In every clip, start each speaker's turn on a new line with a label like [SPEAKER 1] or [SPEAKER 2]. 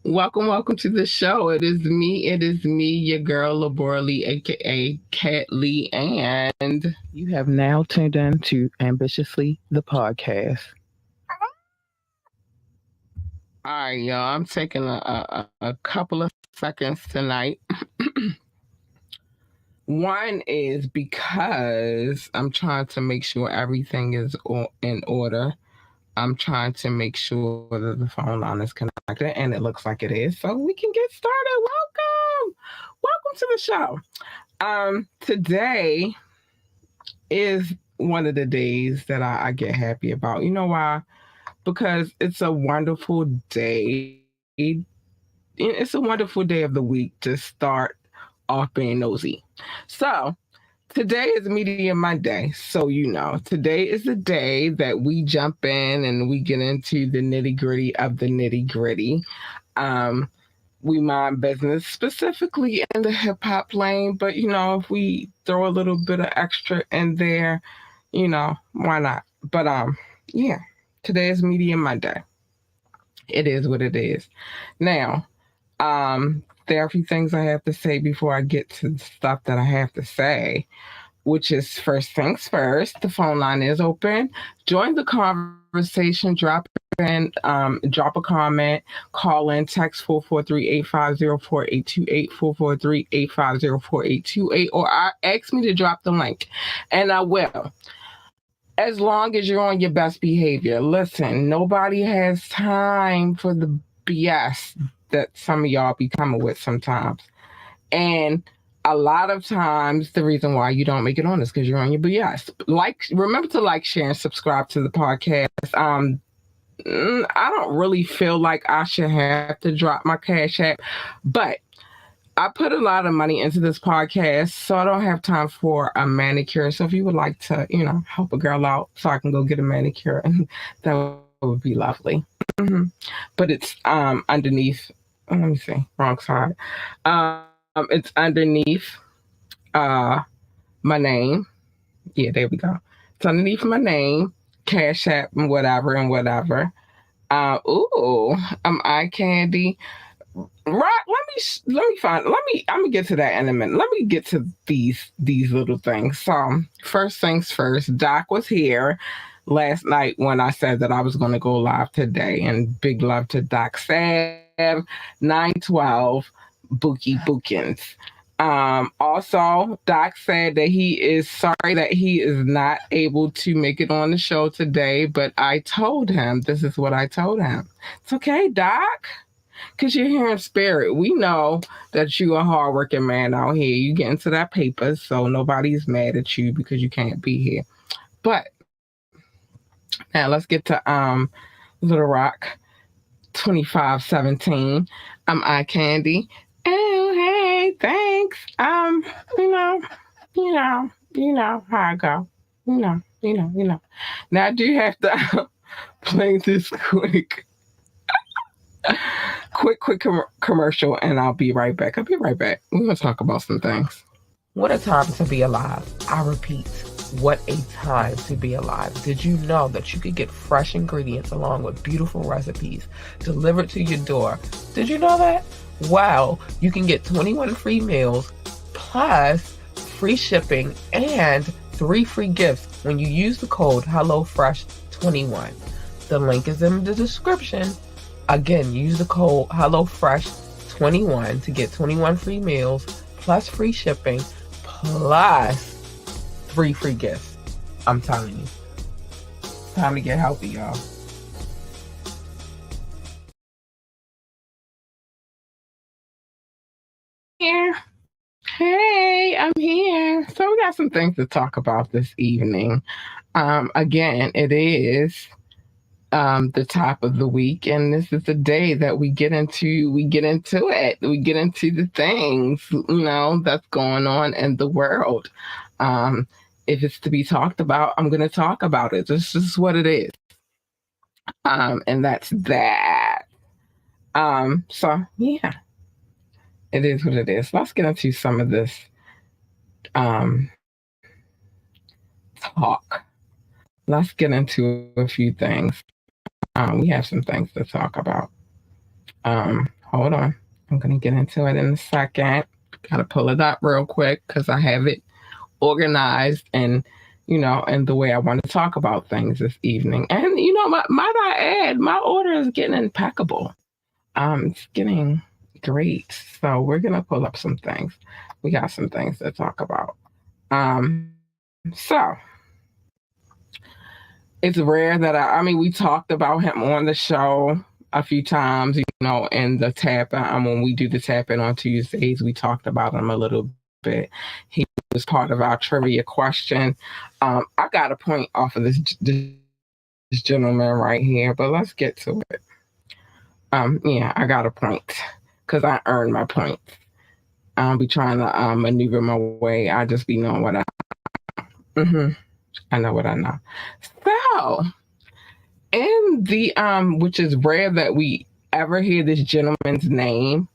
[SPEAKER 1] Welcome to the show. It is me, your girl Laborally, aka Cat Lee, and you have now tuned in to Ambitiously the podcast. All right, y'all. I'm taking a couple of seconds tonight. One is because I'm trying to make sure everything is in order. I'm trying to make sure that the phone line is connected, and it looks like it is. So we can get started. Welcome to the show. Today is one of the days that I get happy about. You know why? Because it's a wonderful day. It's a wonderful day of the week to start off being nosy. So today is Media Monday. So, today is the day that we jump in and we get into the nitty gritty of the nitty gritty. Um, we mind business specifically in the hip hop lane, but if we throw a little bit of extra in there, why not? But yeah, today is Media Monday. It is what it is. Now, there are a few things I have to say before I get to the stuff that I have to say, which is first things first. The phone line is open. Join the conversation. Drop a comment, call in, text 443-850-4828, 443-850-4828, or ask me to drop the link, and I will. As long as you're on your best behavior. Listen, nobody has time for the BS that some of y'all be coming with sometimes. And a lot of times the reason why you don't make it on is because you're on your BS. Remember to share, and subscribe to the podcast. I don't really feel like I should have to drop my Cash App, but I put a lot of money into this podcast, so I don't have time for a manicure. So if you would like to, help a girl out so I can go get a manicure, that would be lovely. Mm-hmm. But it's underneath. Let me see, wrong side. It's underneath my name. Yeah, there we go. It's underneath my name, Cash App, and whatever. Eye candy. Right. I'm gonna get to that in a minute. Let me get to these little things. So first things first, Doc was here last night when I said that I was gonna go live today, and big love to Doc Sav 912 Bookie Bookins. Also, Doc said that he is sorry that he is not able to make it on the show today, but I told him, this is what I told him. It's okay, Doc, because you're here in spirit. We know that you a hardworking man out here. You get into that paper, so nobody's mad at you because you can't be here. But now let's get to Little Rock 2517. I'm Eye Candy. Oh, hey, thanks. How I go. You know. Now I do have to play this commercial, and I'll be right back. We're going to talk about some things. What a time to be alive. I repeat, what a time to be alive. Did you know that you could get fresh ingredients along with beautiful recipes delivered to your door? Did you know that? Well, you can get 21 free meals plus free shipping and 3 free gifts when you use the code HelloFresh21. The link is in the description. Again, use the code HelloFresh21 to get 21 free meals plus free shipping plus 3 free gifts. I'm telling you. It's time to get healthy, y'all. Here. Hey, I'm here. So we got some things to talk about this evening. Again, it is the top of the week, and this is the day that we get into it. We get into the things, that's going on in the world. If it's to be talked about, I'm going to talk about it. This is what it is. And that's that. So yeah, it is what it is. Let's get into some of this talk. Let's get into a few things. We have some things to talk about. Hold on. I'm going to get into it in a second. Got to pull it up real quick because I have it organized and, and the way I want to talk about things this evening. And, might I add, my order is getting impeccable. It's getting great. So we're going to pull up some things. We got some things to talk about. So it's rare that we talked about him on the show a few times, in the tap. When we do the tapping on Tuesdays, we talked about him a little bit. He was part of our trivia question. I got a point off of this gentleman right here, but let's get to it. Yeah, I got a point because I earned my points. I don't be trying to maneuver my way. I just be knowing what I know what I know. So, in the which is rare that we ever hear this gentleman's name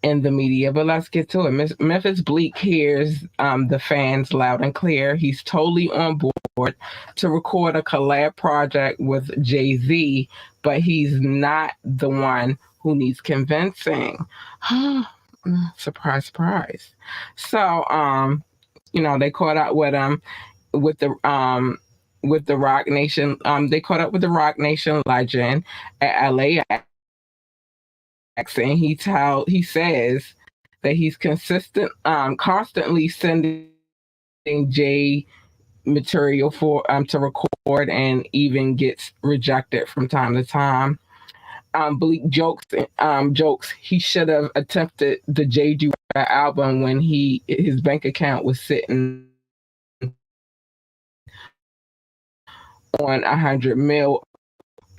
[SPEAKER 1] in the media, but let's get to it. Memphis Bleak hears the fans loud and clear. He's totally on board to record a collab project with Jay-Z, but he's not the one who needs convincing. Surprise, surprise. So, they caught up with him with the Rock Nation. They caught up with the Rock Nation legend at LAX, and he says that he's constantly sending Jay material for to record, and even gets rejected from time to time. Bleak jokes he should have attempted the Jay Do album when his bank account was sitting on 100 mil.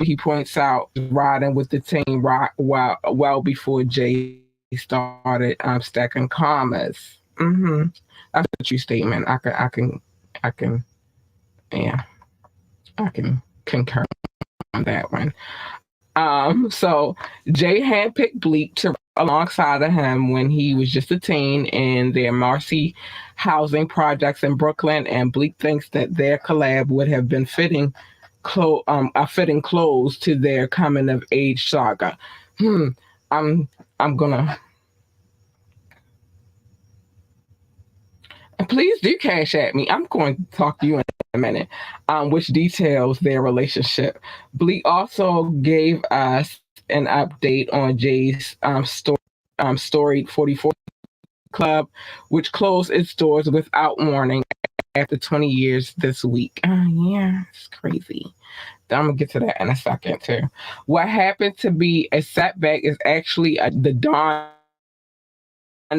[SPEAKER 1] He points out riding with the team rock well before Jay started stacking commas. That's a true statement. I can concur on that one. So Jay handpicked Bleak to alongside of him when he was just a teen in their Marcy housing projects in Brooklyn, and Bleak thinks that their collab would have been fitting close to their coming of age saga. I'm gonna, and please do cash at me. I'm going to talk to you in a minute, which details their relationship. Bleak also gave us an update on Jay's storied 44 Club, which closed its doors without warning after 20 years this week. Yeah, it's crazy. I'm going to get to that in a second, too. What happened to be a setback is actually the dawn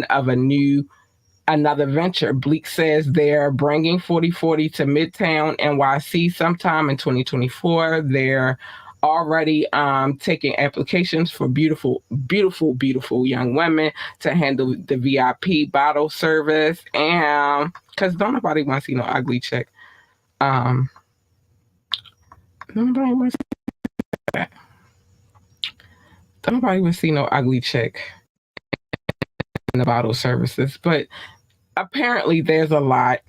[SPEAKER 1] of another venture. Bleak says they're bringing 4040 to Midtown NYC sometime in 2024. They're already taking applications for beautiful young women to handle the VIP bottle service, and because don't nobody want to see no ugly chick. Nobody wants that. Nobody would see no ugly chick in the bottle services, but apparently there's a lot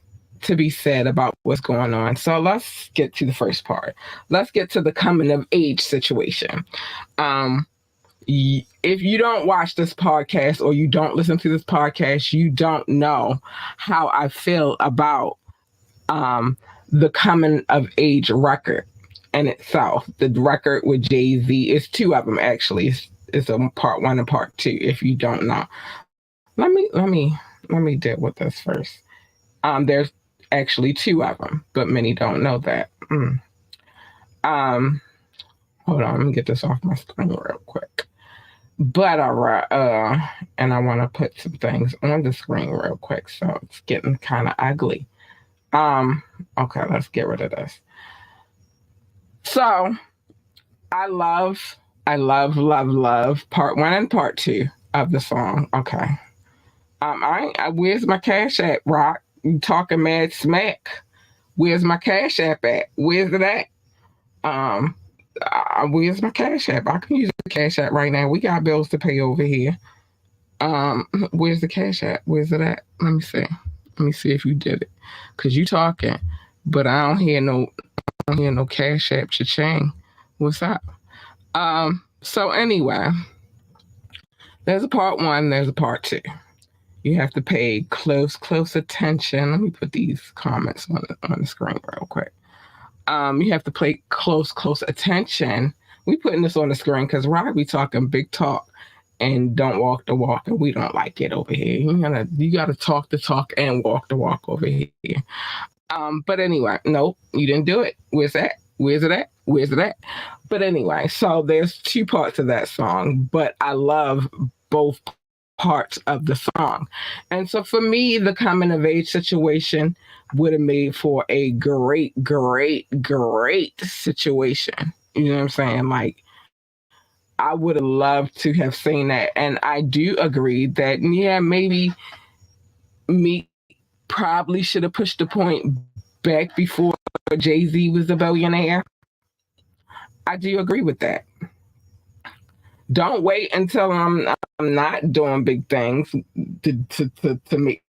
[SPEAKER 1] to be said about what's going on. So let's get to the first part. Let's get to the coming of age situation. If you don't watch this podcast or you don't listen to this podcast, you don't know how I feel about the coming of age record in itself. The record with Jay-Z is two of them, actually. It's a part one and part two. If you don't know, let me deal with this first. There's actually two of them, but many don't know that. Hold on, let me get this off my screen real quick. But all right, and I want to put some things on the screen real quick, so it's getting kind of ugly. Okay, let's get rid of this. So, I love part one and part two of the song. Okay. Where's my Cash App, Rock? You talking mad smack? Where's my Cash App at? Where's it at? Where's my Cash App? I can use the Cash App right now. We got bills to pay over here. Where's the Cash App? Where's it at? Let me see. Let me see if you did it. Cause you talking, but I don't hear no Cash App cha-ching. What's up? So anyway, There's a part one, there's a part two. You have to pay close attention. Let me put these comments on the screen real quick. You have to pay close attention. We putting this on the screen because Rob be talking big talk and don't walk the walk, and we don't like it over here. You gotta talk the talk and walk the walk over here. But anyway, nope, you didn't do it. Where's that? Where's it at? Where's it at? But anyway, so there's two parts of that song, but I love both parts of the song. And so for me, the coming of age situation would have made for a great situation. You know what I'm saying? Like, I would have loved to have seen that. And I do agree that, yeah, maybe me probably should have pushed the point back before Jay-Z was a billionaire. I do agree with that. Don't wait until I'm not doing big things to make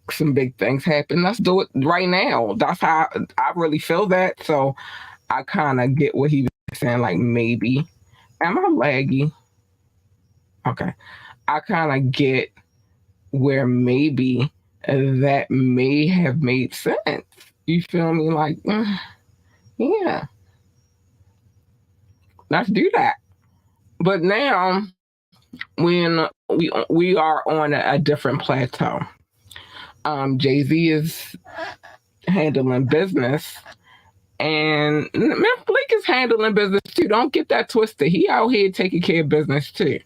[SPEAKER 1] some big things happen. Let's do it right now. That's how I really feel that. So I kind of get what he was saying. Like, maybe, am I laggy? Okay, I kind of get where maybe that may have made sense. You feel me? Like, yeah, let's do that. But now, when we are on a different plateau, Jay Z is handling business, and Blake is handling business too. Don't get that twisted. He out here taking care of business too.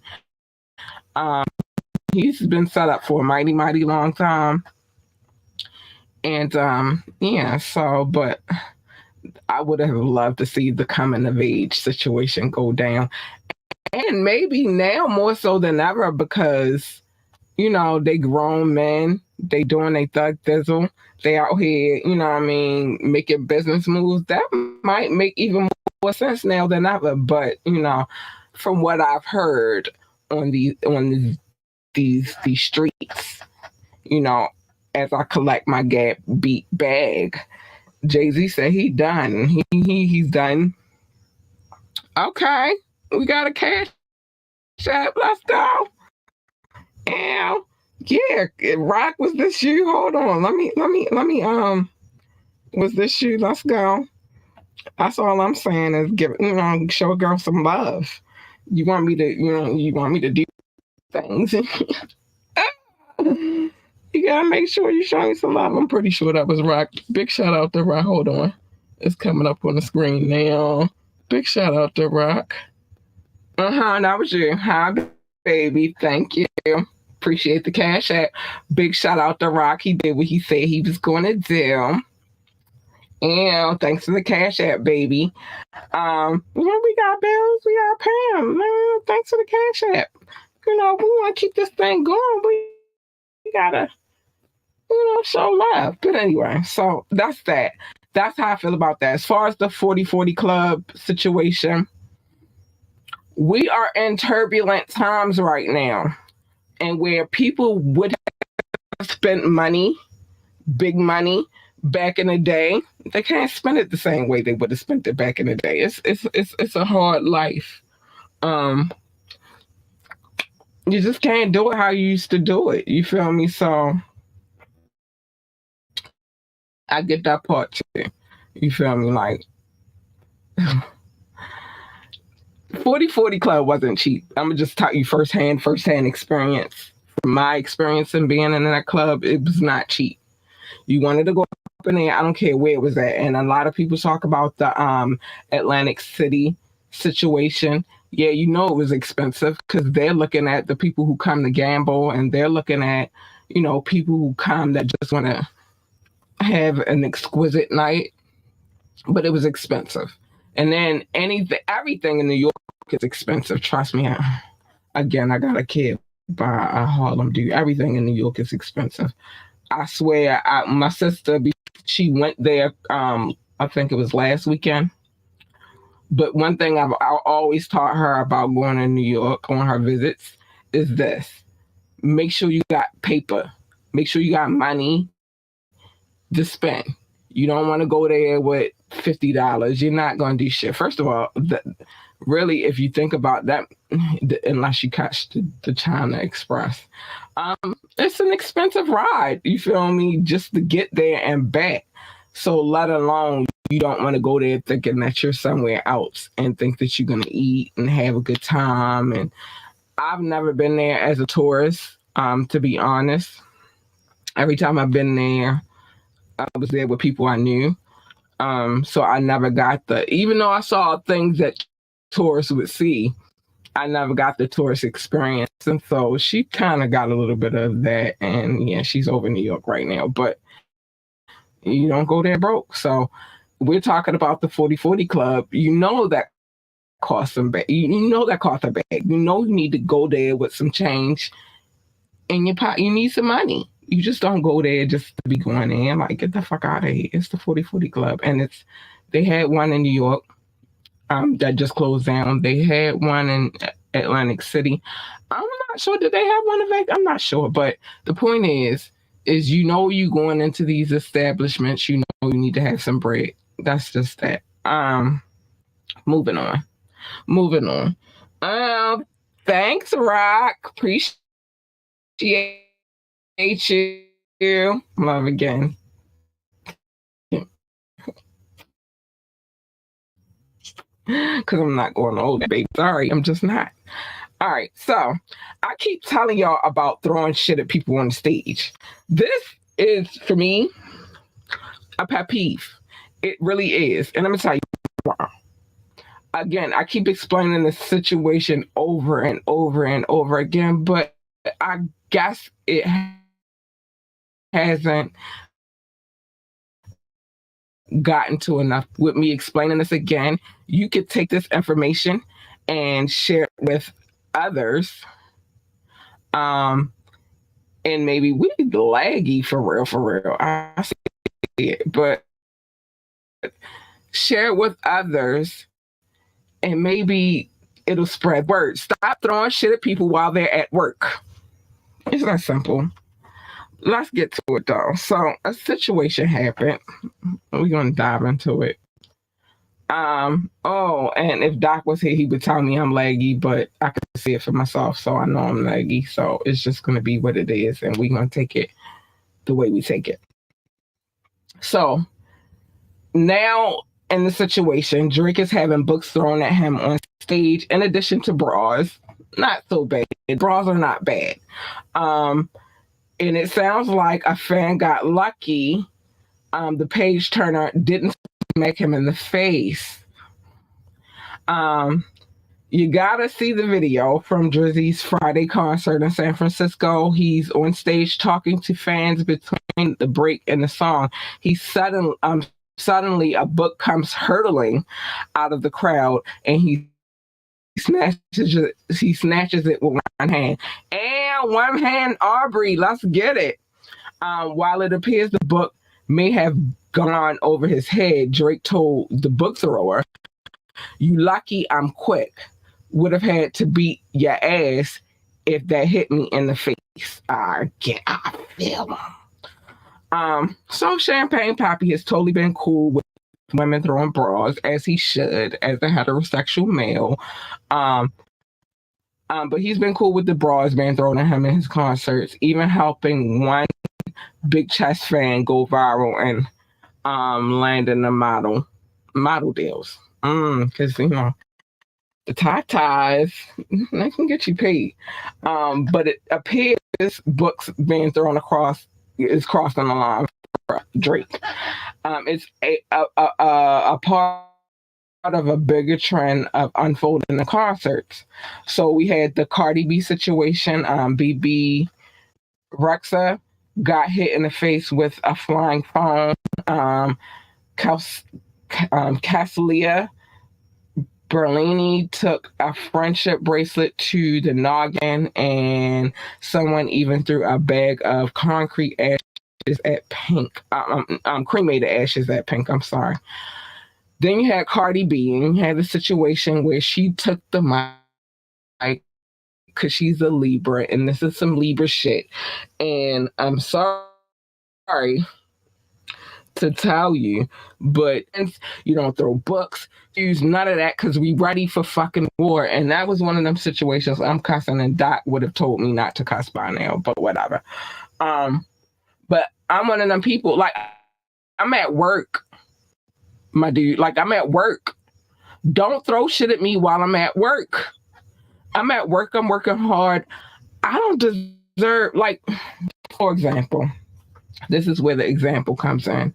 [SPEAKER 1] He's been set up for a mighty long time, and yeah. So, but I would have loved to see the coming of age situation go down, and maybe now more so than ever because they grown men, they doing they thug thizzle, they out here, what I mean, making business moves. That might make even more sense now than ever. But from what I've heard on these streets, as I collect my Gab Beat bag, Jay-Z said he done. He's done. Okay, we got a cash app. Let's go. And yeah, Rock was this shoe. Hold on. Let me was this shoe? Let's go. That's all I'm saying is show a girl some love. You want me to do things. You gotta make sure you show me some love. I'm pretty sure that was Rock. Big shout out to Rock. Hold on. It's coming up on the screen now. Big shout out to Rock. That was you. Hi, baby. Thank you. Appreciate the cash app. Big shout out to Rock. He did what he said he was going to do. And thanks for the cash app, baby. We got bills. We got Pam. Thanks for the cash app. We want to keep this thing going. We gotta, show love. But anyway, so that's that. That's how I feel about that. As far as the 40/40 Club situation, we are in turbulent times right now, and where people would have spent money, big money, back in the day, they can't spend it the same way they would have spent it back in the day. It's a hard life. You just can't do it how you used to do it. You feel me? So I get that part too. You feel me? Like 40/40 Club wasn't cheap. I'm gonna just tell you firsthand experience. From my experience in being in that club, it was not cheap. You wanted to go up in there, I don't care where it was at. And a lot of people talk about the Atlantic City situation. Yeah, it was expensive because they're looking at the people who come to gamble, and they're looking at, people who come that just want to have an exquisite night. But it was expensive. And then everything in New York is expensive. Trust me. Again, I got a kid by a Harlem dude. Everything in New York is expensive. I swear, my sister, she went there, I think it was last weekend. But one thing I always taught her about going to New York on her visits is this. Make sure you got paper. Make sure you got money to spend. You don't want to go there with $50. You're not going to do shit. First of all, really, if you think about that, unless you catch the China Express, it's an expensive ride. You feel me? Just to get there and back. So let alone you don't want to go there thinking that you're somewhere else and think that you're gonna eat and have a good time. And I've never been there as a tourist. To be honest, every time I've been there, I was there with people I knew. So I never got even though I saw things that tourists would see, I never got the tourist experience. And so she kind of got a little bit of that. And yeah, she's over in New York right now, but you don't go there broke. So we're talking about the 40/40 Club. You know that costs some bag. You know that costs a bag. You know you need to go there with some change in your pocket. You need some money. You just don't go there just to be going in. Like, get the fuck out of here. It's the 40/40 Club. And they had one in New York that just closed down. They had one in Atlantic City. I'm not sure. Did they have one in Vegas? I'm not sure. But the point is you going into these establishments, you know you need to have some bread. That's just that. Moving on. Moving on. Thanks, Rock. Appreciate you. Love again. Because I'm not going old, baby. Sorry, I'm just not. All right, so I keep telling y'all about throwing shit at people on the stage. This is, for me, a pet peeve. It really is. And let me tell you why. Again, I keep explaining the situation over and over and over again, but I guess it hasn't gotten to enough. With me explaining this again, you could take this information and share it with others. And maybe we laggy for real. I see it, but share it with others and maybe it'll spread word. Stop throwing shit at people while they're at work. It's that simple. Let's get to it though. So a situation happened. We're gonna dive into it. And if Doc was here, he would tell me I'm laggy, but I can see it for myself, so I know I'm laggy. So it's just gonna be what it is, and we're gonna take it the way we take it. So now in the situation, Drake is having books thrown at him on stage in addition to bras. Not so bad. Bras are not bad. And it sounds like a fan got lucky. The page turner didn't smack him in the face. You gotta see the video from Drizzy's Friday concert in San Francisco. He's on stage talking to fans between the break and the song. Suddenly a book comes hurtling out of the crowd, and he snatches it with one hand. And one hand, Aubrey, let's get it. While it appears the book may have gone over his head, Drake told the book thrower, "You lucky I'm quick. Would have had to beat your ass if that hit me in the face." I feel him. So Champagne Papi has totally been cool with women throwing bras, as he should, as a heterosexual male. But he's been cool with the bras being thrown at him in his concerts, even helping one big chest fan go viral and land in the model deals. Because the tie-ties, they can get you paid. But it appears books being thrown across is crossing the line for Drake. It's a part of a bigger trend of unfolding the concerts. So we had the Cardi B situation. BB Rexa got hit in the face with a flying phone. Casalia Berlini took a friendship bracelet to the noggin, and someone even threw a bag of concrete ashes at Pink. Cremated ashes at Pink. I'm sorry. Then you had Cardi B, and you had a situation where she took the mic because she's a Libra, and this is some Libra shit. And I'm sorry, to tell you, but you don't throw books, use none of that because we ready for fucking war. And that was one of them situations I'm cussing, and Doc would have told me not to cuss by now, but whatever. Um, but I'm one of them people, like, I'm at work, my dude. Like, I'm at work. Don't throw shit at me while I'm at work. I'm at work, I'm working hard. I don't deserve, like, for example, this is where the example comes in.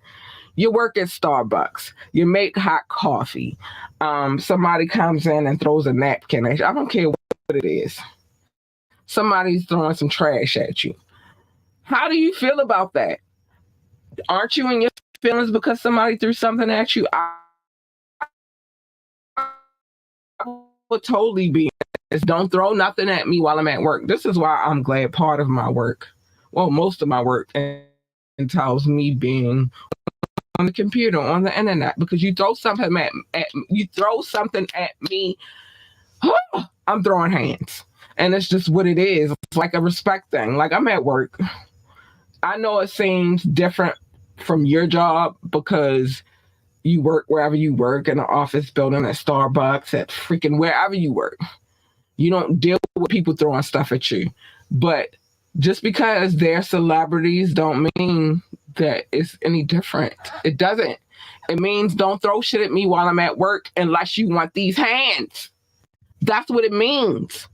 [SPEAKER 1] You work at Starbucks, you make hot coffee. Somebody comes in and throws a napkin at you. I don't care what it is. Somebody's throwing some trash at you. How do you feel about that? Aren't you in your feelings because somebody threw something at you? I would totally be. Don't throw nothing at me while I'm at work. This is why I'm glad part of my work, well, most of my work entails me being on the computer, on the internet, because you throw something at me, I'm throwing hands. And it's just what it is. It's like a respect thing. Like, I'm at work. I know it seems different from your job because you work wherever you work, in an office building, at Starbucks, at freaking wherever you work. You don't deal with people throwing stuff at you. But just because they're celebrities don't mean that it's any different. It doesn't. It means don't throw shit at me while I'm at work unless you want these hands. That's what it means.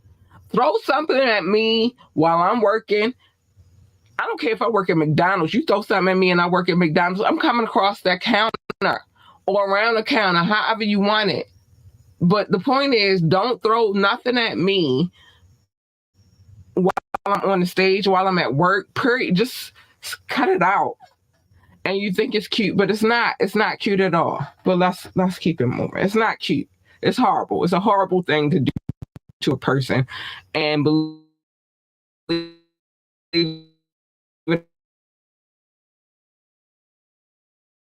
[SPEAKER 1] Throw something at me while I'm working. I don't care if I work at McDonald's. You throw something at me and I work at McDonald's, I'm coming across that counter or around the counter, however you want it. But the point is, don't throw nothing at me while I'm on the stage, while I'm at work, period. Just cut it out. And you think it's cute, but it's not. It's not cute at all. But let's keep it moving. It's not cute. It's horrible. It's a horrible thing to do to a person. And believe it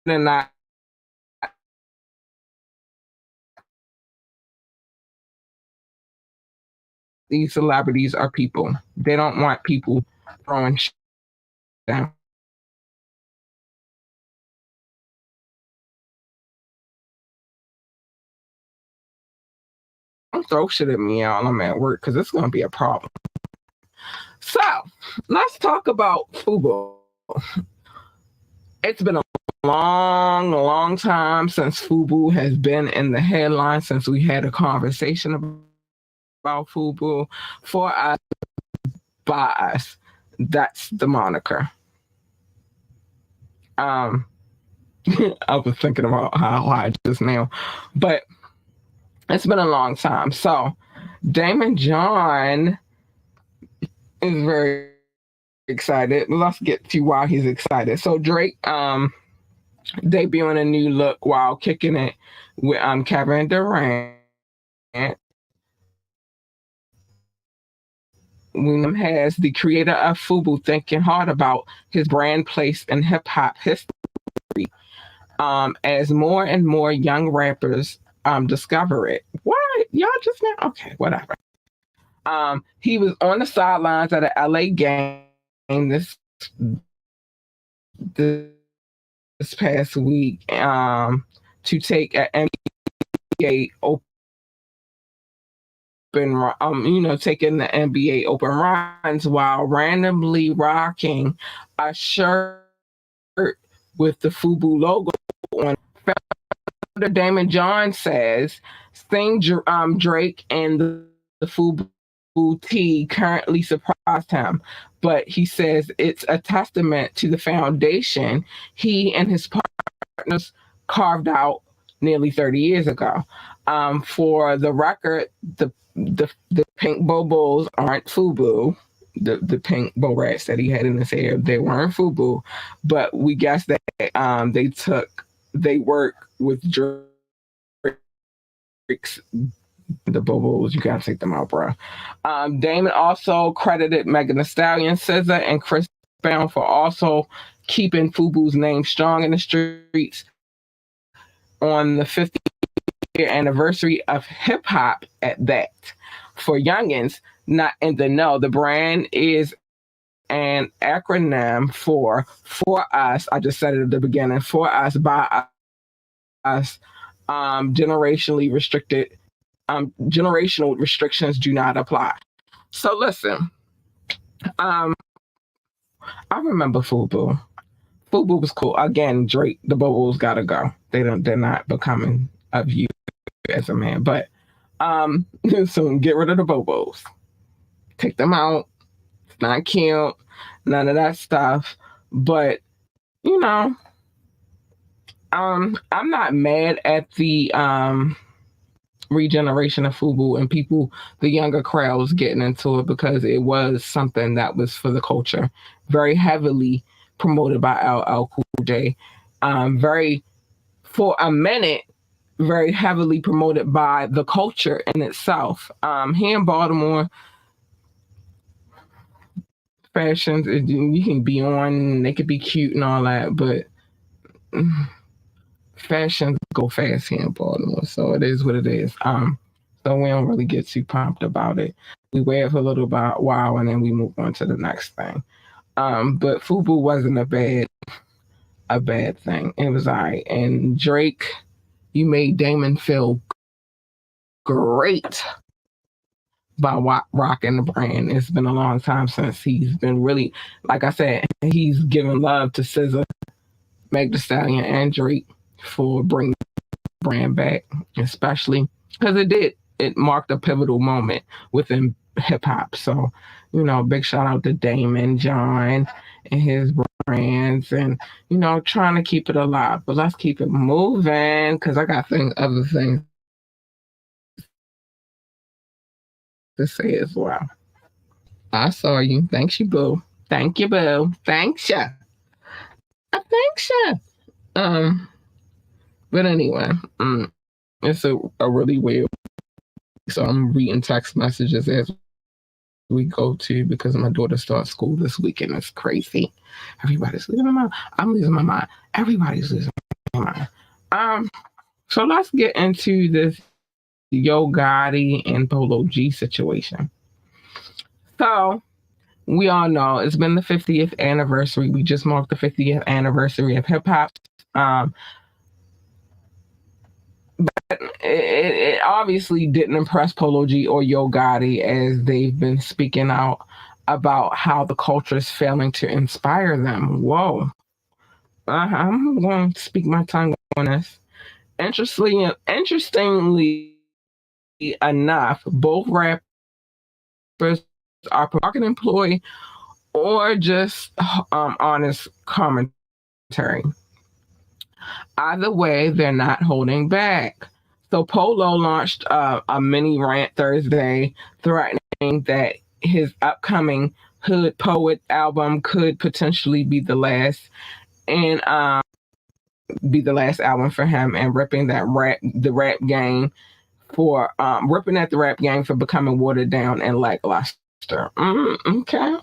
[SPEAKER 1] or not, these celebrities are people. They don't want people throwing shit down. Don't throw shit at me while I'm at work because it's going to be a problem. So let's talk about FUBU. It's been a long time since FUBU has been in the headlines, since we had a conversation about FUBU. For us, by us, that's the moniker. I was thinking about how I just now, but it's been a long time. So Damon John is very excited. Let's get to why he's excited. So Drake debuting a new look while kicking it with Kevin Durant. William has the creator of FUBU thinking hard about his brand place in hip hop history. As more and more young rappers discover it. What? Y'all just now? Okay, whatever. He was on the sidelines at an LA game this past week to take an NBA open taking the NBA open runs while randomly rocking a shirt with the FUBU logo on. Founder Damon John says, seeing Drake and the FUBU tee currently surprised him, but he says it's a testament to the foundation he and his partners carved out nearly 30 years ago. For the record, the pink bobos aren't FUBU. The pink bow rats that he had in his hair, they weren't FUBU, but we guess that they work with Drake's the bobos. You gotta take them out, bro. Damon also credited Megan Thee Stallion, SZA, and Chris Brown for also keeping FUBU's name strong in the streets on the 50th anniversary of hip hop at that. For youngins not in the know, the brand is an acronym for us. I just said it at the beginning. For us, by us, generationally restricted. Generational restrictions do not apply. So listen, um, I remember Fubu. Fubu was cool. Again, Drake, the bubbles gotta go. They're not becoming of you as a man. But so get rid of the bobos. Take them out. It's not cute. None of that stuff. But you know, I'm not mad at the regeneration of Fubu and people, the younger crowds getting into it because it was something that was for the culture, very heavily promoted by LL Cool J. Very for a minute, very heavily promoted by the culture in itself. Here in Baltimore, fashions you can be on, they could be cute and all that, but fashions go fast here in Baltimore, so it is what it is. So we don't really get too pumped about it. We wear it for a little while and then we move on to the next thing. But Fubu wasn't a bad thing. It was alright. And Drake, you made Damon feel great by rocking the brand. It's been a long time since he's been really, like I said, he's given love to SZA, Meg Thee Stallion, and Drake for bringing the brand back, especially because it marked a pivotal moment within hip hop. So, big shout out to Damon John and his brands, and trying to keep it alive. But let's keep it moving because I got other things to say as well. I saw you. Thanks, you boo. Thank you, boo. Thanks ya. Thanks ya. But anyway, it's a really weird. So I'm reading text messages as we go to because my daughter starts school this weekend. It's crazy. Everybody's losing their mind. I'm losing my mind. Everybody's losing their mind. So let's get into this Yo Gotti and Polo G situation. So we all know it's been the 50th anniversary. We just marked the 50th anniversary of hip hop. But it obviously didn't impress Polo G or Yo Gotti as they've been speaking out about how the culture is failing to inspire them. Whoa. I'm going to speak my tongue on this. Interestingly enough, both rappers are market employee or just honest commentary. Either way, they're not holding back. So Polo launched a mini rant Thursday threatening that his upcoming Hood Poet album could potentially be the last and be the last album for him, and ripping the rap game for ripping at the rap game for becoming watered down and lackluster. Okay.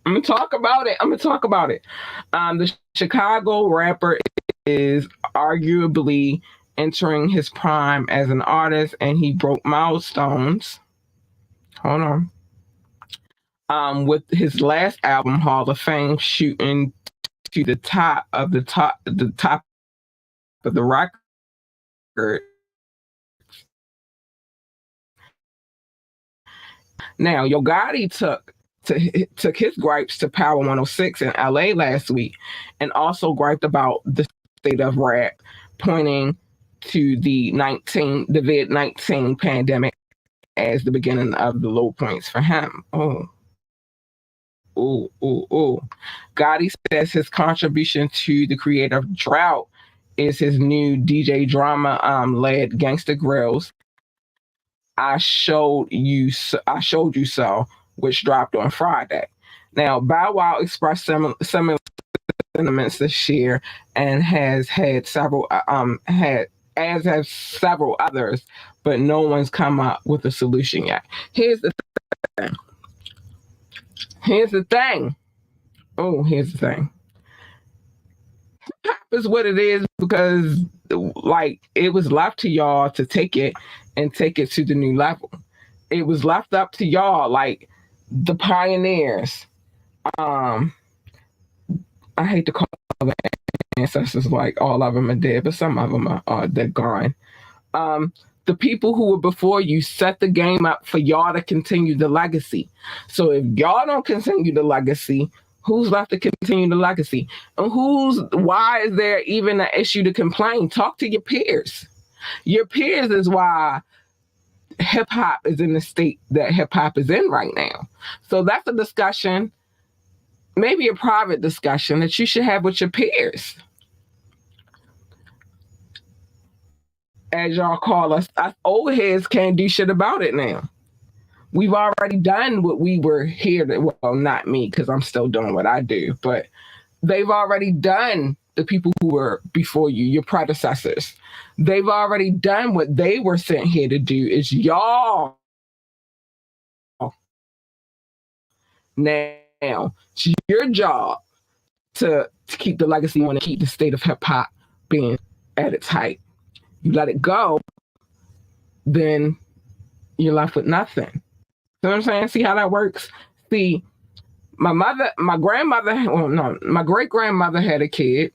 [SPEAKER 1] I'm gonna talk about it. The Chicago rapper is arguably entering his prime as an artist, and he broke milestones. Hold on. With his last album, Hall of Fame, shooting to the top of the record. Now, Yo Gotti took his gripes to Power 106 in LA last week and also griped about the state of rap, pointing to the COVID-19 pandemic as the beginning of the low points for him. Gotti says his contribution to the creative drought is his new DJ Drama led Gangsta Grills. I showed you so, which dropped on Friday. Now, Bow Wow expressed similar sentiments this year and has had several as have several others, but no one's come up with a solution yet. Here's the thing. Here's the thing. Pop is what it is because, it was left to y'all to take it and take it to the new level. It was left up to y'all. the pioneers. Um, I hate to call the ancestors like all of them are dead, but some of them are they're gone. Um, the people who were before you set the game up for y'all to continue the legacy. So if y'all don't continue the legacy, who's left to continue the legacy? And why is there even an issue to complain? Talk to your peers. Your peers is why hip hop is in the state that hip hop is in right now. So that's a discussion, maybe a private discussion that you should have with your peers. As y'all call us old heads can't do shit about it now. We've already done what we were here to, well, not me, because I'm still doing what I do, but they've already done, the people who were before you, your predecessors. They've already done what they were sent here to do. It's y'all now. It's your job to keep the legacy on and keep the state of hip hop being at its height. You let it go, then you're left with nothing. You know what I'm saying? See how that works? See, my grandmother, well, no, my great grandmother had a kid.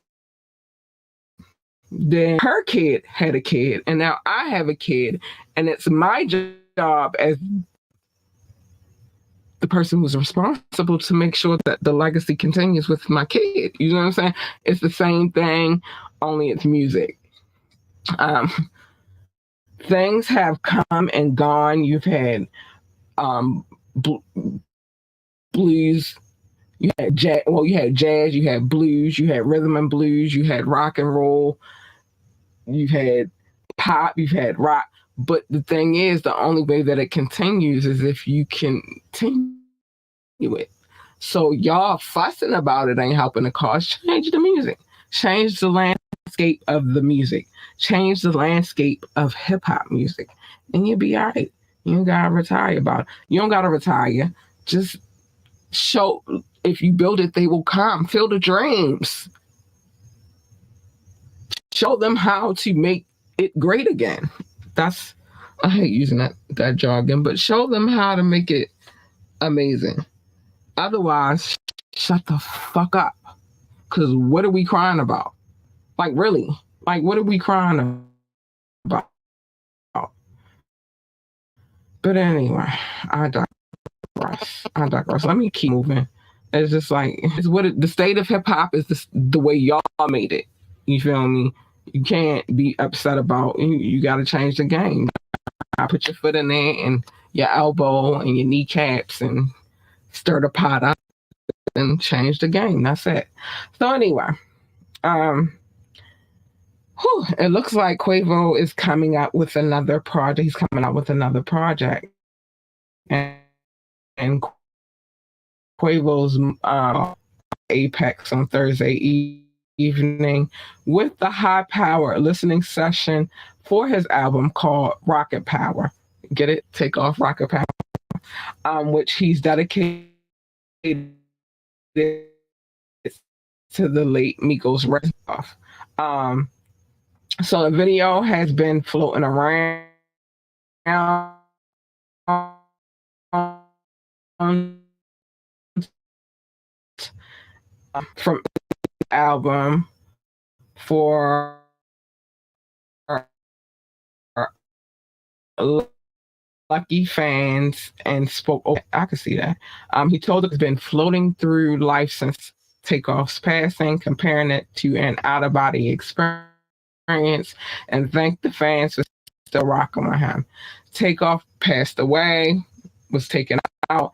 [SPEAKER 1] Then her kid had a kid, and now I have a kid, and it's my job as the person who's responsible to make sure that the legacy continues with my kid. You know what I'm saying? It's the same thing, only it's music. Um, things have come and gone. You've had blues, you had jazz. Well, you had jazz, you had blues, you had rhythm and blues, you had rock and roll, you had pop, you've had rock. But the thing is, the only way that it continues is if you continue it. So y'all fussing about it ain't helping the cause. Change the music. Change the landscape of the music. Change the landscape of hip hop music. And you'll be all right. You don't gotta retire about it. You don't gotta retire. Just show, if you build it, they will come. Feel the dreams. Show them how to make it great again. That's, I hate using that jargon, but show them how to make it amazing. Otherwise, shut the fuck up. Because what are we crying about? Like, really? Like, what are we crying about? But anyway, I digress. Let me keep moving. It's just like, it's the state of hip hop is the way y'all made it. You feel me? You can't be upset about. You got to change the game. I put your foot in there and your elbow and your kneecaps and stir the pot up and change the game. That's it. So anyway, it looks like Quavo is coming out with another project. He's coming out with another project, and Quavo's Apex on Thursday evening with the high power listening session for his album called Rocket Power. Get it? Take off Rocket Power, which he's dedicated to the late Migos rest off. So the video has been floating around from the album for lucky fans and spoke. Oh, I could see that. He told us it's been floating through life since Takeoff's passing, comparing it to an out of body experience, and thanked the fans for still rocking with him. Takeoff passed away, was taken out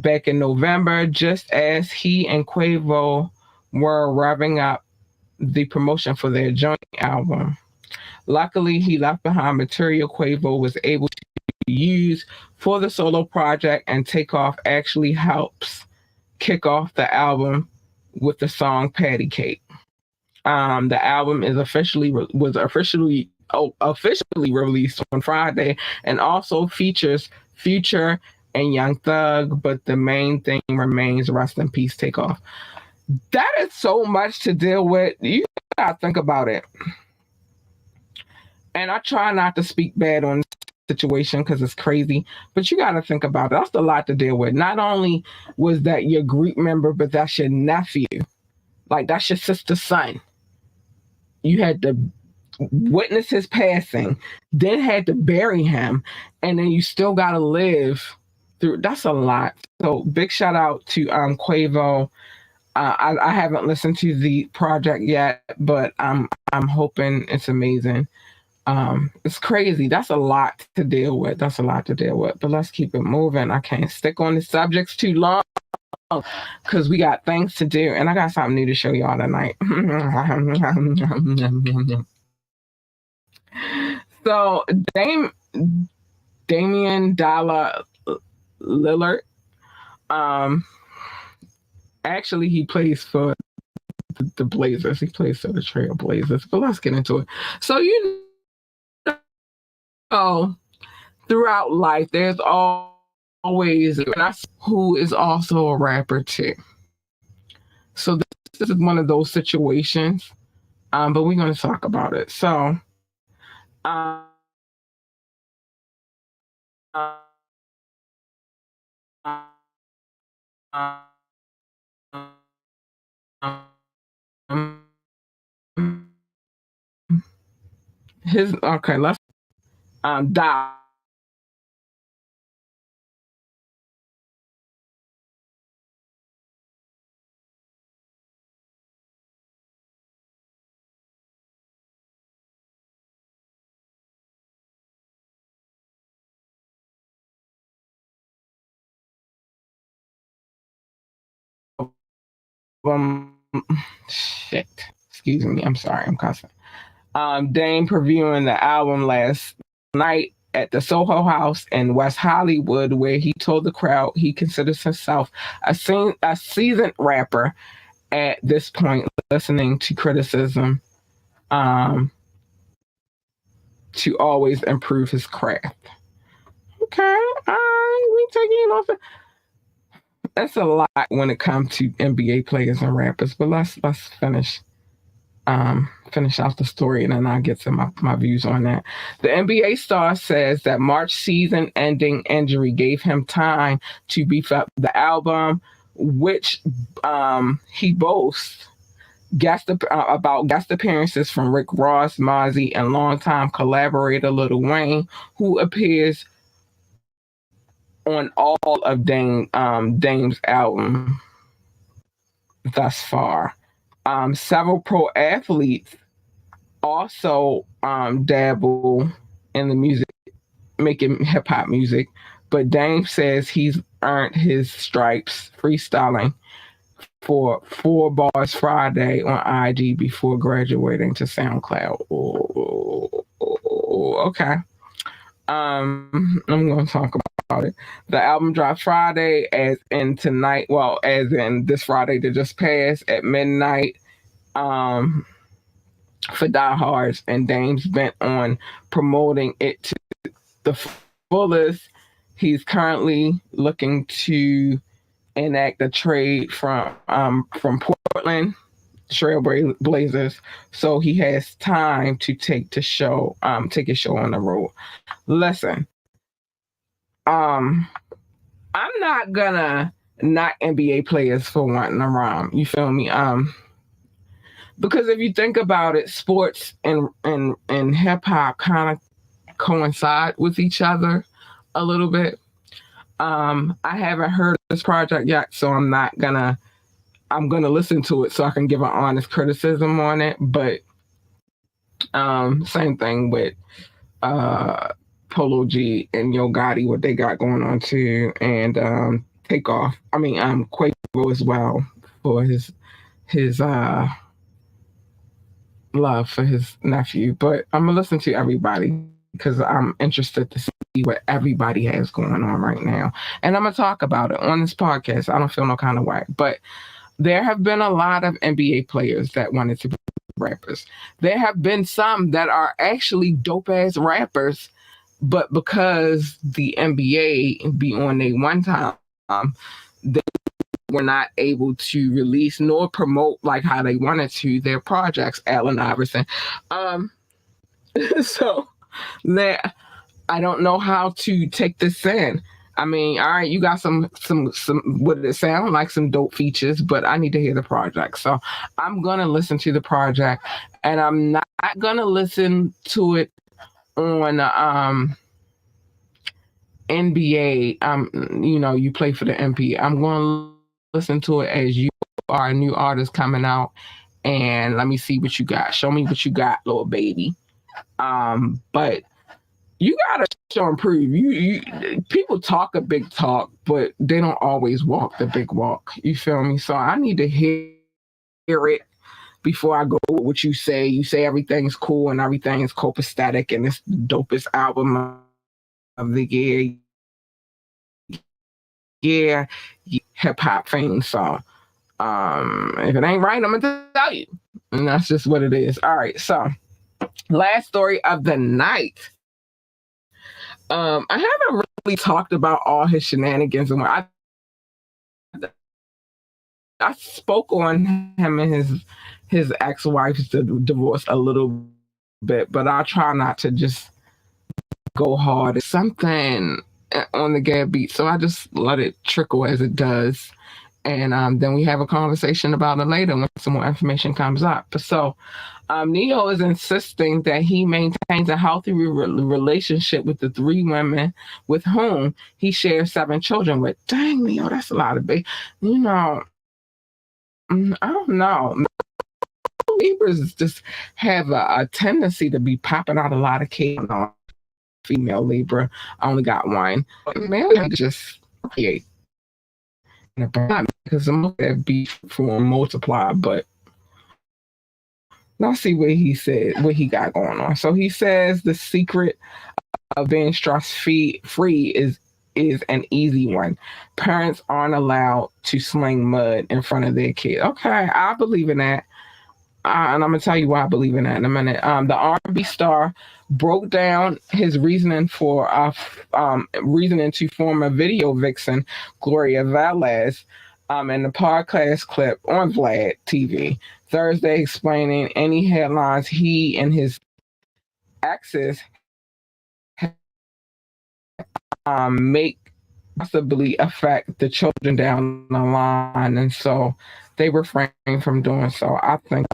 [SPEAKER 1] back in November, just as he and Quavo were revving up the promotion for their joint album. Luckily, he left behind material Quavo was able to use for the solo project, and Takeoff actually helps kick off the album with the song Patty Cake. The album was officially released on Friday, and also features Future and Young Thug, but the main thing remains rest in peace Takeoff. That is so much to deal with. You gotta think about it. And I try not to speak bad on situation because it's crazy. But you got to think about it. That's a lot to deal with. Not only was that your group member, but that's your nephew. Like that's your sister's son. You had to witness his passing, then had to bury him, and then you still got to live through. That's a lot. So big shout out to Quavo. I haven't listened to the project yet, but I'm hoping it's amazing. It's crazy. That's a lot to deal with. That's a lot to deal with. But let's keep it moving. I can't stick on the subjects too long because we got things to do, and I got something new to show y'all tonight. So Damian Dollar Lillard, um, actually he plays for the Blazers. He plays for the Trail Blazers. But let's get into it. So throughout life, there's always who is also a rapper too. So this is one of those situations. But we're going to talk about it. So, his okay. Let's die. Shit. Excuse me. I'm sorry. I'm cussing. Dame previewing the album last night at the Soho House in West Hollywood, where he told the crowd he considers himself a seasoned rapper at this point, listening to criticism to always improve his craft. Okay, all right, we taking it off. That's a lot when it comes to NBA players and rappers, but let's finish out the story and then I'll get to my views on that. The NBA star says that March season ending injury gave him time to beef up the album, which he boasts about guest appearances from Rick Ross, Mozzie, and longtime collaborator Lil Wayne, who appears on all of Dame's album thus far. Several pro athletes also dabble in the music, making hip hop music, but Dame says he's earned his stripes freestyling for 4 Bars Friday on IG before graduating to SoundCloud. Okay. I'm going to talk about it. The album drops Friday, as in this Friday that just passed at midnight. For diehards, and Dame's bent on promoting it to the fullest. He's currently looking to enact a trade from Portland Trail Blazers, so he has time to take his show on the road. Listen, I'm not gonna knock NBA players for wanting to rhyme. You feel me? Because if you think about it, sports and hip hop kind of coincide with each other a little bit. I haven't heard this project yet, so I'm gonna listen to it so I can give an honest criticism on it. But same thing with Polo G and Yo Gotti, what they got going on too, and Takeoff. I mean, Quavo as well for his love for his nephew. But I'm gonna listen to everybody because I'm interested to see what everybody has going on right now, and I'm gonna talk about it on this podcast. I don't feel no kind of way, but there have been a lot of NBA players that wanted to be rappers. There have been some that are actually dope ass rappers, but because the NBA be on a one time, they were not able to release nor promote like how they wanted to their projects. Allen Iverson. So there, I don't know how to take this in. I mean, all right, you got some what did it sound like some dope features, but I need to hear the project. So I'm gonna listen to the project, and I'm not gonna listen to it on NBA. You play for the NBA. I'm gonna listen to it as you are a new artist coming out, and let me see what you got. Show me what you got, little baby. But you gotta show and prove. You people talk a big talk, but they don't always walk the big walk. You feel me? So I need to hear it before I go with what you say. You say everything's cool and everything is copacetic and it's the dopest album of the year. Yeah, hip hop fame. So if it ain't right, I'm gonna tell you. And that's just what it is. All right, so last story of the night. I haven't really talked about all his shenanigans and I spoke on him and his ex-wife's divorce a little bit, but I try not to just go hard. It's something on the Gab Beat, so I just let it trickle as it does, and then we have a conversation about it later when some more information comes up. So, Neo is insisting that he maintains a healthy relationship with the three women with whom he shares seven children with. Dang, Neo, that's a lot of big. You know, I don't know. Libras just have a tendency to be popping out a lot of kids. Female Libra, I only got one. Male just create because I'm looking at be for multiply, but let's see what he said, what he got going on. So he says the secret of being stress free is an easy one. Parents aren't allowed to sling mud in front of their kid. Okay, I believe in that. And I'm gonna tell you why I believe in that in a minute. The R&B star broke down his reasoning to form a video vixen, Gloria Velez, in the podcast clip on Vlad TV Thursday, explaining any headlines he and his exes make possibly affect the children down the line, and so they refrain from doing so. I think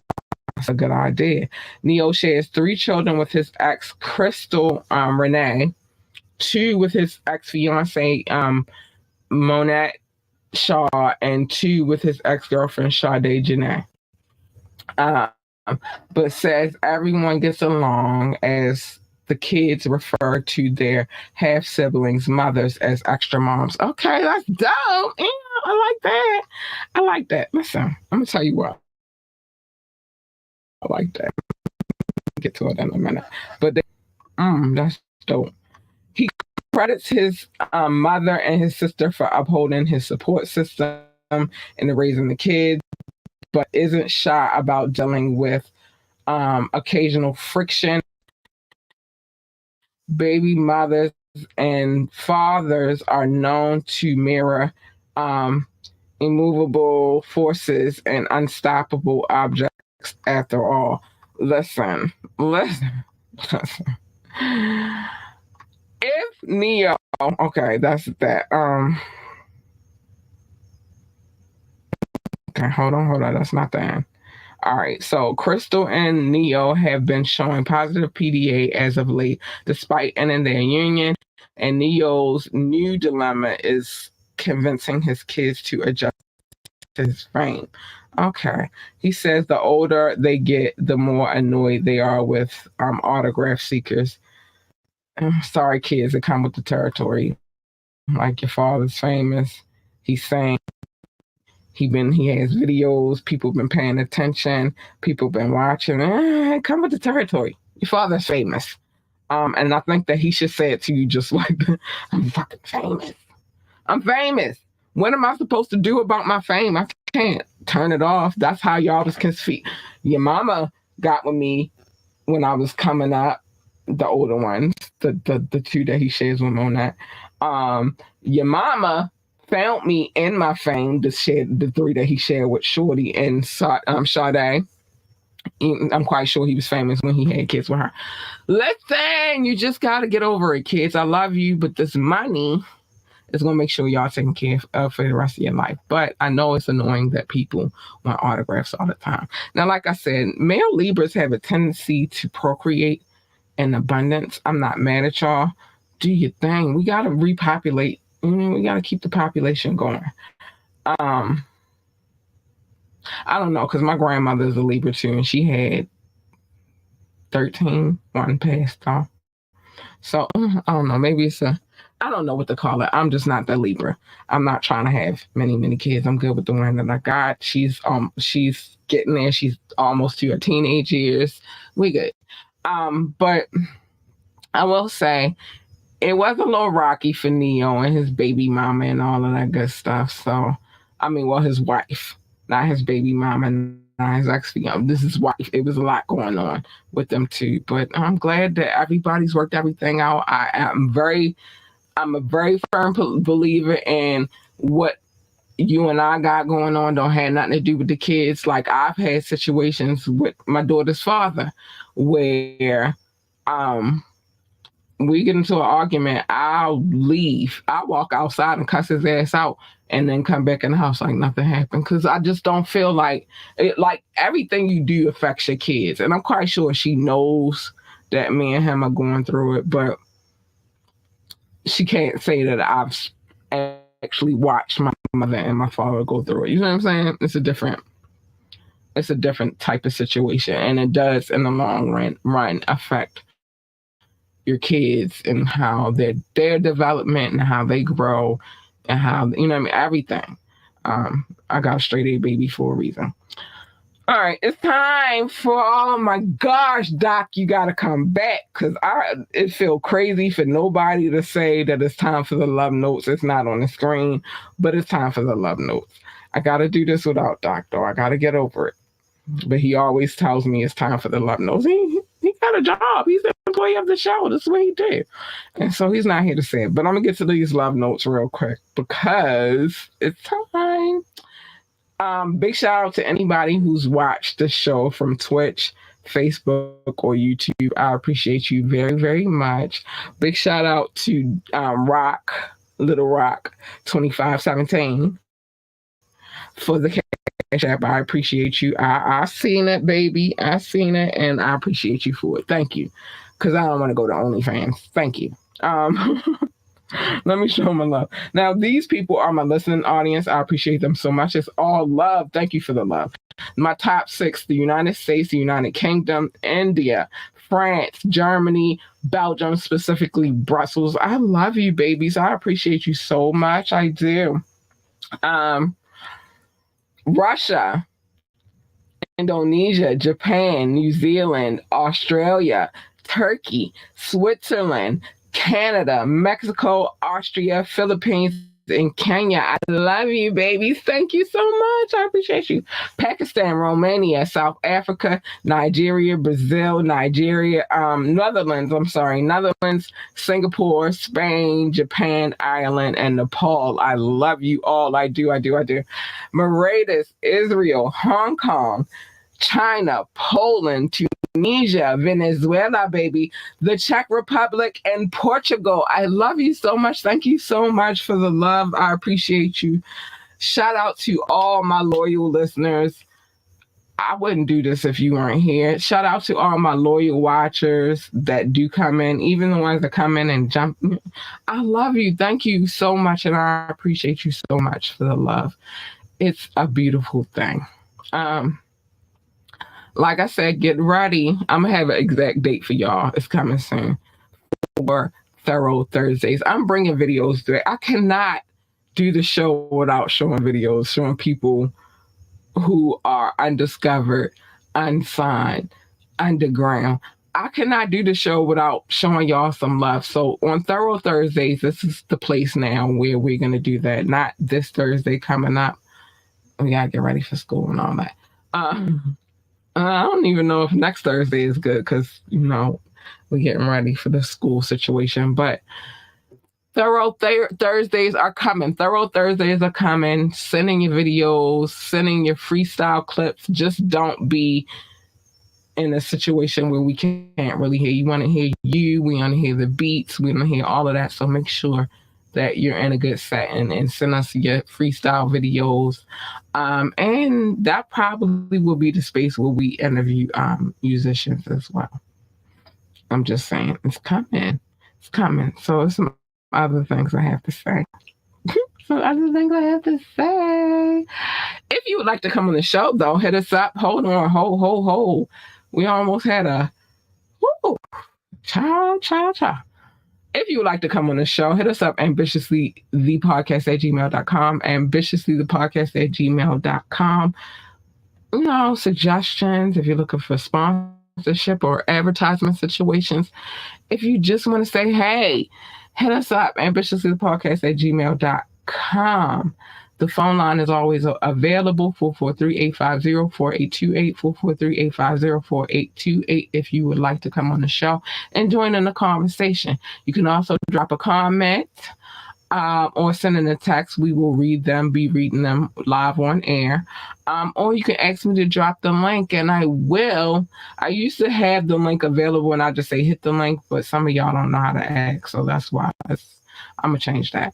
[SPEAKER 1] that's a good idea. Neo shares three children with his ex, Crystal Renee, two with his ex fiance, Monette Shaw, and two with his ex girlfriend, Sade Janae. Um, but says everyone gets along as the kids refer to their half siblings' mothers as extra moms. Okay, that's dope. Yeah, I like that. I like that. Listen, I'm gonna tell you what. I like that. Get to it in a minute. But that's dope. He credits his mother and his sister for upholding his support system and raising the kids, but isn't shy about dealing with occasional friction. Baby mothers and fathers are known to mirror um, immovable forces and unstoppable objects after all. Listen. If Neo, okay, that's that. Okay, hold on. That's not the end. All right, so Crystal and Neo have been showing positive PDA as of late, despite ending their union. And Neo's new dilemma is convincing his kids to adjust to his fame. Okay. He says the older they get, the more annoyed they are with autograph seekers. Sorry, kids, it come with the territory. Like your father's famous. He's saying he has videos, people been paying attention, people been watching. Come with the territory. Your father's famous. And I think that he should say it to you just like I'm fucking famous. I'm famous. What am I supposed to do about my fame? I can't turn it off. That's how y'all was conceited. Your mama got with me when I was coming up, the older ones, the two that he shares with Monat. Your mama found me in my fame to share the three that he shared with Shorty and Sade. I'm quite sure he was famous when he had kids with her. Listen, you just got to get over it, kids. I love you, but this money is going to make sure y'all taken care of for the rest of your life. But I know it's annoying that people want autographs all the time. Now, like I said, male Libras have a tendency to procreate in abundance. I'm not mad at y'all. Do your thing. We got to repopulate. We got to keep the population going. Um, I don't know, because my grandmother is a Libra too, and she had 13, one passed off. So I don't know. Maybe it's a, I don't know what to call it. I'm just not the Libra. I'm not trying to have many kids. I'm good with the one that I got. She's getting there. She's almost to her teenage years. We good. But I will say it was a little rocky for Neo and his baby mama and all of that good stuff. So I mean, well, his wife, not his baby mama, not his ex-fiance. This is wife. It was a lot going on with them too. But I'm glad that everybody's worked everything out. I'm a very firm believer in what you and I got going on don't have nothing to do with the kids. Like I've had situations with my daughter's father where um we get into an argument, I'll leave. I'll walk outside and cuss his ass out and then come back in the house like nothing happened. Cause I just don't feel like it, like everything you do affects your kids. And I'm quite sure she knows that me and him are going through it, but she can't say that I've actually watched my mother and my father go through it. You know what I'm saying? It's a different type of situation. And it does in the long run affect your kids and how their development and how they grow and how what I mean, everything. I got a straight A baby for a reason. All right, it's time for, oh my gosh, Doc, you gotta come back because it feel crazy for nobody to say that it's time for the love notes. It's not on the screen, but it's time for the love notes. I gotta do this without Doc though. I gotta get over it. But he always tells me it's time for the love notes. He got a job. He's the employee of the show. That's what he did. And so he's not here to say it. But I'm gonna get to these love notes real quick because it's time. Big shout out to anybody who's watched the show from Twitch, Facebook, or YouTube. I appreciate you very much. Big shout out to Little Rock 2517 for the cash app. I appreciate you. I seen it, baby. I seen it, and I appreciate you for it. Thank you. Because I don't want to go to OnlyFans. Thank you. Let me show my love. Now, these people are my listening audience. I appreciate them so much. It's all love. Thank you for the love. My top 6, the United States, the United Kingdom, India, France, Germany, Belgium, specifically Brussels. I love you, babies. I appreciate you so much. I do. Russia, Indonesia, Japan, New Zealand, Australia, Turkey, Switzerland, Canada, Mexico, Austria, Philippines, and Kenya. I love you, babies. Thank you so much. I appreciate you. Pakistan, Romania, South Africa, Nigeria, Brazil, Netherlands, Singapore, Spain, Japan, Ireland, and Nepal. I love you all. I do. Mauritius, Israel, Hong Kong, China, Poland, Tunisia, Venezuela, baby, the Czech Republic, and Portugal. I love you so much. Thank you so much for the love. I appreciate you. Shout out to all my loyal listeners. I wouldn't do this if you weren't here. Shout out to all my loyal watchers that do come in, even the ones that come in and jump. I love you. Thank you so much, and I appreciate you so much for the love. It's a beautiful thing. Like I said, get ready. I'm going to have an exact date for y'all. It's coming soon for Thorough Thursdays. I'm bringing videos to it. I cannot do the show without showing videos, showing people who are undiscovered, unsigned, underground. I cannot do the show without showing y'all some love. So on Thorough Thursdays, this is the place now where we're going to do that. Not this Thursday coming up. We got to get ready for school and all that. I don't even know if next Thursday is good because, we're getting ready for the school situation. But Thorough Thursdays are coming. Sending your videos, sending your freestyle clips. Just don't be in a situation where we can't really hear. You want to hear you. We want to hear the beats. We want to hear all of that. So make sure that you're in a good setting and send us your freestyle videos. And that probably will be the space where we interview musicians as well. I'm just saying, it's coming. It's coming. So it's some other things I have to say. Some other things I have to say. If you would like to come on the show, though, hit us up. Hold on, hold. We almost had a woo, child. If you would like to come on the show, hit us up ambitiouslythepodcast@gmail.com. Ambitiouslythepodcast@gmail.com. Suggestions if you're looking for sponsorship or advertisement situations. If you just want to say, hey, hit us up, ambitiouslythepodcast@gmail.com. The phone line is always available, 443-850-4828, 443-850-4828, if you would like to come on the show and join in the conversation. You can also drop a comment or send in a text. We will be reading them live on air. Or you can ask me to drop the link, and I will. I used to have the link available, and I just say hit the link, but some of y'all don't know how to ask, so that's why I'm going to change that.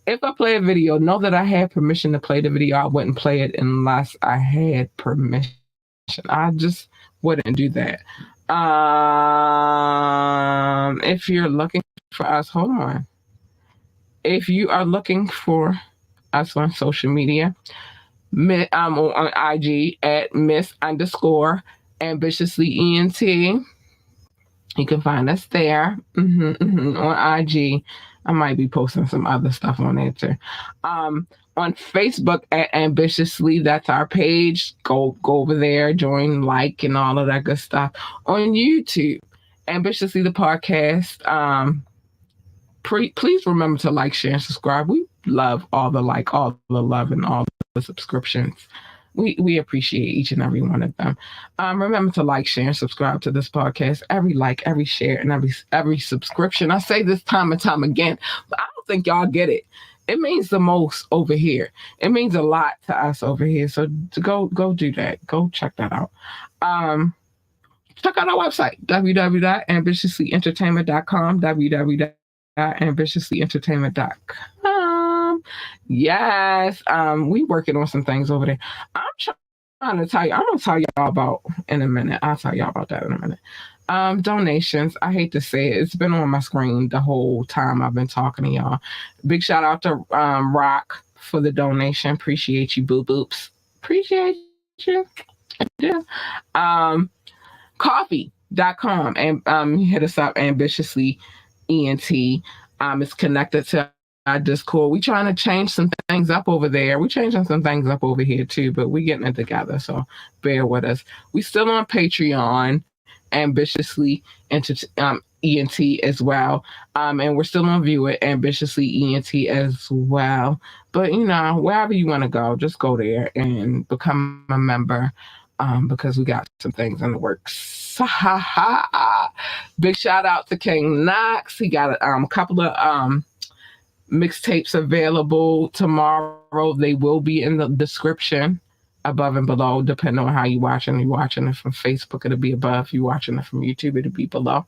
[SPEAKER 1] If I play a video, know that I had permission to play the video. I wouldn't play it unless I had permission. I just wouldn't do that. If you're looking for us, hold on. If you are looking for us on social media, I'm on IG at Miss_ambitiously_ENT. You can find us there on IG. I might be posting some other stuff on there too. On Facebook at Ambitiously, that's our page. Go over there, join, like, and all of that good stuff. On YouTube, Ambitiously the podcast. Please remember to like, share, and subscribe. We love all the love, and all the subscriptions. We appreciate each and every one of them. Remember to like, share, and subscribe to this podcast. Every like, every share, and every subscription. I say this time and time again, but I don't think y'all get it. It means the most over here. It means a lot to us over here. So to go do that. Go check that out. Check out our website, www.ambitiouslyentertainment.com, www.ambitiouslyentertainment.com. Yes, we working on some things over there. I'm trying to tell you. I'm gonna tell y'all about in a minute. I'll tell y'all about that in a minute. Donations. I hate to say it. It's been on my screen the whole time I've been talking to y'all. Big shout out to Rock for the donation. Appreciate you, boo boops. Appreciate you. Yeah. Coffee.com and hit us up, Ambitiously ENT. It's connected to our Discord. We trying to change some things up over there. We changing some things up over here too, but we getting it together. So bear with us. We still on Patreon, Ambitiously ENT as well. And we're still on View It, Ambitiously ENT as well. But wherever you want to go, just go there and become a member. Because we got some things in the works. Big shout out to King Knox. He got a couple of mixtapes available tomorrow. They will be in the description above and below, depending on how you're watching. You're watching it from Facebook, it'll be above. If you're watching it from YouTube, it'll be below.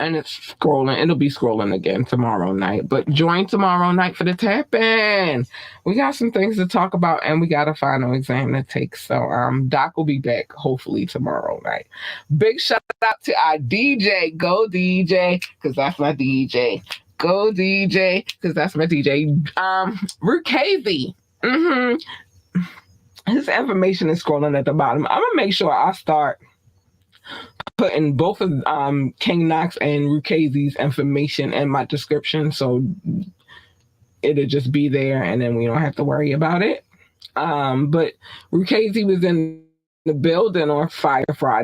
[SPEAKER 1] And it's scrolling. It'll be scrolling again tomorrow night. But join tomorrow night for the tap-in. We got some things to talk about, and we got a final exam to take. So Doc will be back hopefully tomorrow night. Big shout out to our DJ. Go DJ, because that's my DJ. Go DJ, because that's my DJ. Rukazi. His information is scrolling at the bottom. I'm gonna make sure I start putting both of King Knox and Rukazi's information in my description, so it'll just be there, and then we don't have to worry about it. But Rukazi was in the building on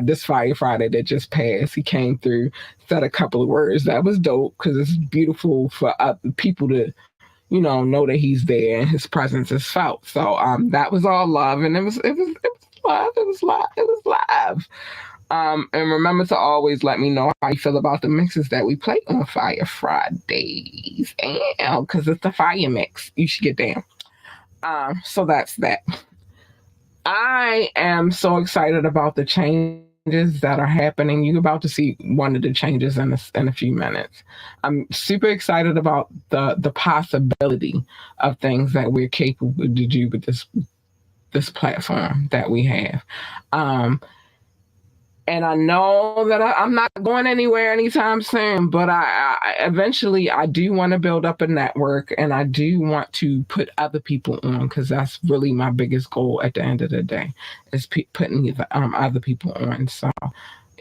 [SPEAKER 1] this Fire Friday that just passed. He came through, said a couple of words. That was dope because it's beautiful for people to, know that he's there and his presence is felt. So that was all love, and it was live. It was live. And remember to always let me know how you feel about the mixes that we play on Fire Fridays. And because it's the fire mix, you should get down. So that's that. I am so excited about the changes that are happening. You're about to see one of the changes in a few minutes. I'm super excited about the possibility of things that we're capable to do with this platform that we have. Um, and I know that I'm not going anywhere anytime soon, but I eventually I do want to build up a network, and I do want to put other people on because that's really my biggest goal at the end of the day is putting other people on. So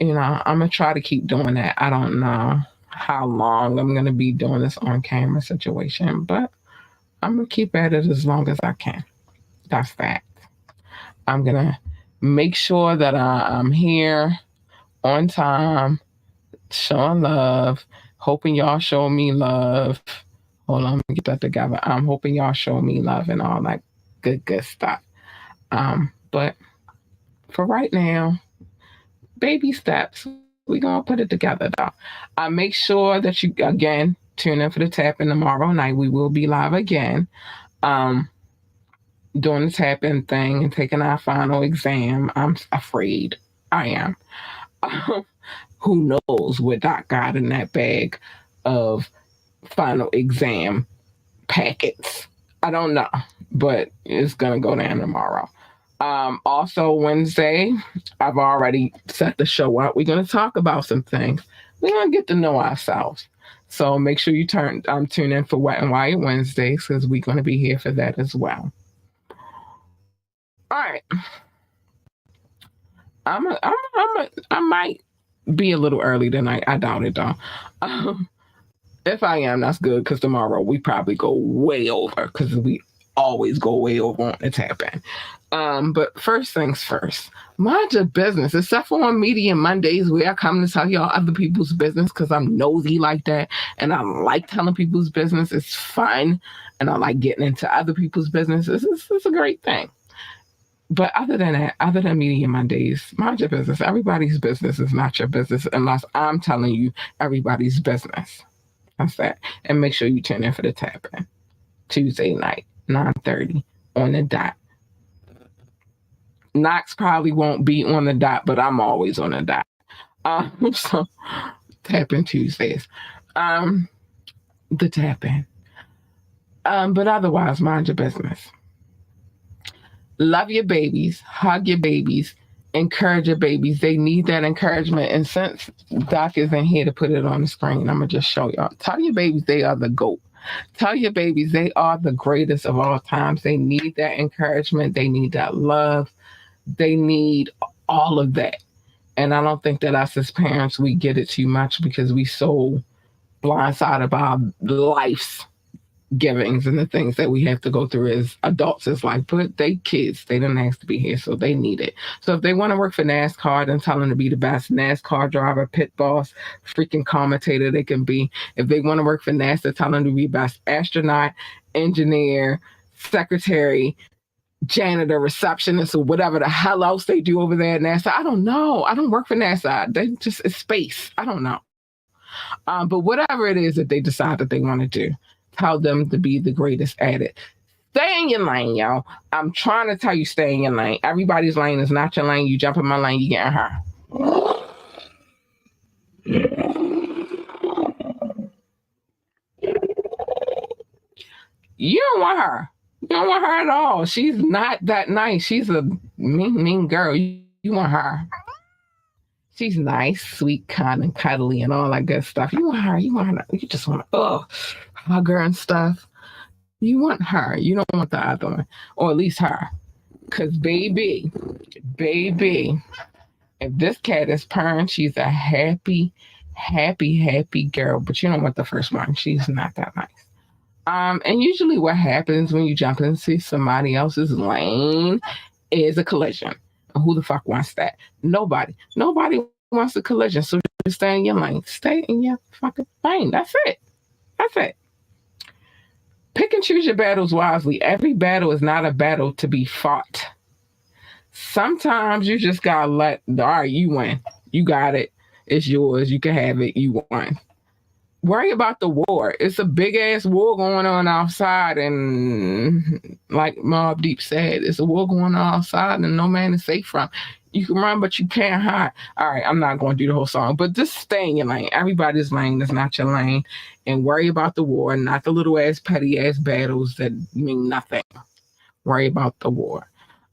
[SPEAKER 1] I'm gonna try to keep doing that. I don't know how long I'm gonna be doing this on camera situation, but I'm gonna keep at it as long as I can. That's fact. I'm gonna make sure that I'm here on time, showing love, hoping y'all show me love. Hold on, let me get that together. I'm hoping y'all show me love and all that good stuff. But for right now, baby steps. We're gonna put it together though. Make sure that you again tune in for the tapping tomorrow night. We will be live again. Um, doing the tapping thing and taking our final exam. I'm afraid. I am. Who knows what Doc got in that bag of final exam packets? I don't know, but it's gonna go down tomorrow. Also Wednesday, I've already set the show up. We're gonna talk about some things. We're gonna get to know ourselves. So make sure you tune in for Wet and Wild Wednesdays because we're gonna be here for that as well. All right, I might be a little early tonight. I doubt it though. Um, if I am, that's good because tomorrow we probably go way over because we always go way over on the tap in. But first things first, mind your business, except for on Media Mondays where I come to tell y'all other people's business because I'm nosy like that and I like telling people's business. It's fun and I like getting into other people's business. It's a great thing. But other than that, other than Media Mondays, mind your business. Everybody's business is not your business unless I'm telling you everybody's business. That's that. And make sure you tune in for the tap in Tuesday night, 9:30 on the dot. Knox probably won't be on the dot, but I'm always on the dot. So tap in Tuesdays. Um, the tap in. But otherwise, mind your business. Love your babies, hug your babies, encourage your babies. They need that encouragement. And since Doc isn't here to put it on the screen, I'm gonna just show y'all. Tell your babies they are the GOAT. Tell your babies they are the greatest of all times. They need that encouragement. They need that love. They need all of that. And I don't think that us as parents, we get it too much because we so blindsided by life's givings and the things that we have to go through as adults. It's like, but they kids, they didn't ask to be here, so they need it. So if they want to work for NASCAR, then tell them to be the best NASCAR driver, pit boss, freaking commentator they can be. If they want to work for NASA, tell them to be best astronaut, engineer, secretary, janitor, receptionist, or whatever the hell else they do over there at NASA. I don't know. I don't work for NASA. They just, it's space. I don't know. But whatever it is that they decide that they want to do, tell them to be the greatest at it. Stay in your lane, y'all. I'm trying to tell you, stay in your lane. Everybody's lane is not your lane. You jump in my lane, you getting her. You don't want her. You don't want her at all. She's not that nice. She's a mean girl. You want her. She's nice, sweet, kind, and cuddly, and all that good stuff. You want her. You want her. You just want to hug her and stuff. You want her. You don't want the other one, or at least her. Cause baby, if this cat is purring, she's a happy girl. But you don't want the first one. She's not that nice. And usually what happens when you jump into somebody else's lane is a collision. And who the fuck wants that? Nobody. Nobody wants a collision. So just stay in your lane. Stay in your fucking lane. That's it. That's it. Pick and choose your battles wisely. Every battle is not a battle to be fought. Sometimes you just gotta all right, you win. You got it. It's yours. You can have it. You won. worry about the war. It's a big ass war going on outside, and like Mob Deep said, it's a war going on outside, and no man is safe from. You can run, but you can't hide. All right, I'm not going to do the whole song, but just stay in your lane. Everybody's lane is not your lane, and worry about the war, not the little ass petty ass battles that mean nothing. Worry about the war.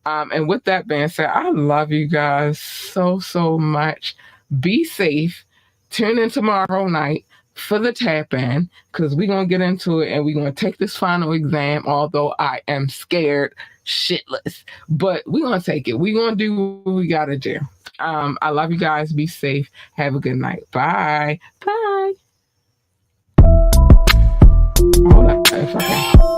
[SPEAKER 1] And with that being said, I love you guys so much. Be safe. Tune in tomorrow night for the tap in because we're going to get into it and we're going to take this final exam, although I am scared shitless. But we're going to take it. We're going to do what we got to do. I love you guys. Be safe. Have a good night. Bye. Bye. Hold on. If I can.